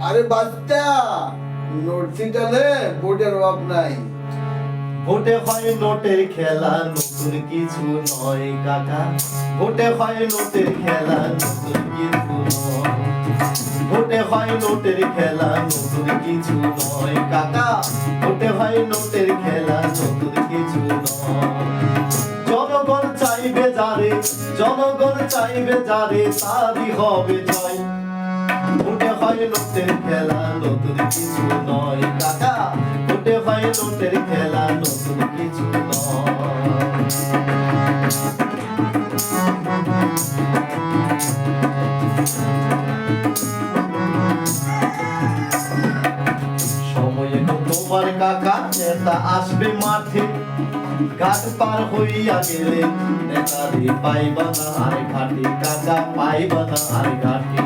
আরে বাচ্চা, নোট ছিটালে ভোটের অভাব নাই। ভোটে হয় নোটের খেলা, নতুন কিছু নয় কাকা। ভোটে হয় নোটের খেলা, নতুন কিছু নয়। ভোটে হয় নোটের খেলা, নতুন কিছু নয় কাকা। ভোটে হয় নোটের খেলা, নতুন কিছু নয়। জনগণ চাইবে যারে, জনগণ চাইবে যারে, তারই হবে জয়। ভোটে হয় নোটের খেলা, নতুন কিছু নয় কাকা। ভোটে হয় নোটের খেলা, নতুন কিছু নয়। সময় এখন তোমার কাকা, নেতা আসবে মাঠে। ঘাট পার হইয়া গেলে নেতারে পাইবা না আর ঘাটে কাকা, পাইবা না আর ঘাটে।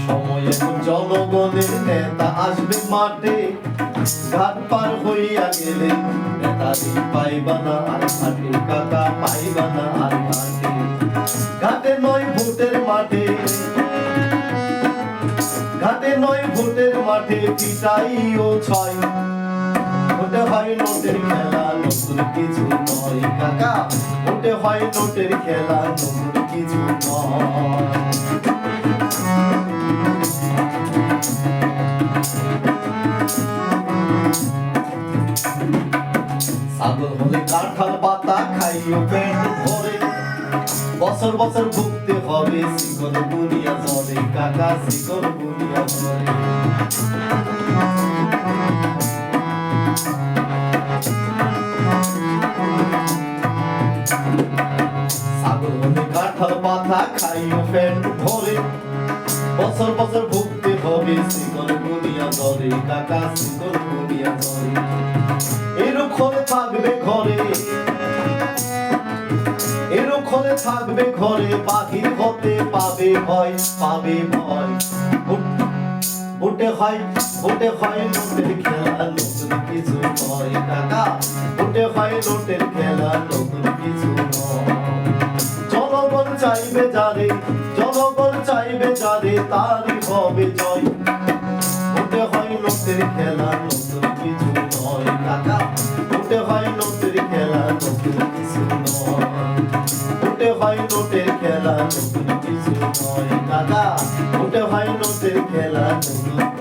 সময় এখন জনগণের, নেতা আসবে মাঠে। ঘাট পার হইয়া গেলে নেতারে পাইবা না আর ঘাটে কাকা, পাইবা না আর ঘাটে। ঘাটে নয় ভোটের মাঠে, ঘাটে নয় ভোটের মাঠে, পিটাই ও ছয়। ভোটে হয় নোটের খেলা, নতুন কিছু নয় কাকা। ভোটে হয় নোটের খেলা, নতুন কিছু নয়। ছাগল হলে কাঁঠাল পাতা খাইও পেট ভরে। বছর বছর ভুগতে হবে শিকল বুনিয়া জলে কাকা, শিকল বুনিয়া জলে। ছাগল হলে কাঁঠাল পাতা খাইও পেট ভরে। বছর বছর ভুগতে হবে শিকল বুনিয়া জলে কাকা, শিকল বুনিয়া জলে। এরূপ হলে থাকবে ঘরে, এরূপ হলে থাকবে ঘরে, বাহির হতে পাবে ভয়, পাবে ভয়। ভোটে হয়, ভোটে হয় নোটের খেলা, নতুন কিছু নয় কাকা। ভোটে হয় নোটের খেলা, নতুন কিছু নয়। জনগণ চাইবে যারে, জনগণ চাইবে যারে, তারই হবে জয়। ভোটে হয় নোটের খেলা, নতুন কিছু নয় কাকা। ভোটে হয় নোটের খেলা, নতুন কিছু নয়। ভোটে হয় নোটের খেলা, নতুন কিছু নয় কাকা। ভোটে হয় নোটের খেলা, নতুন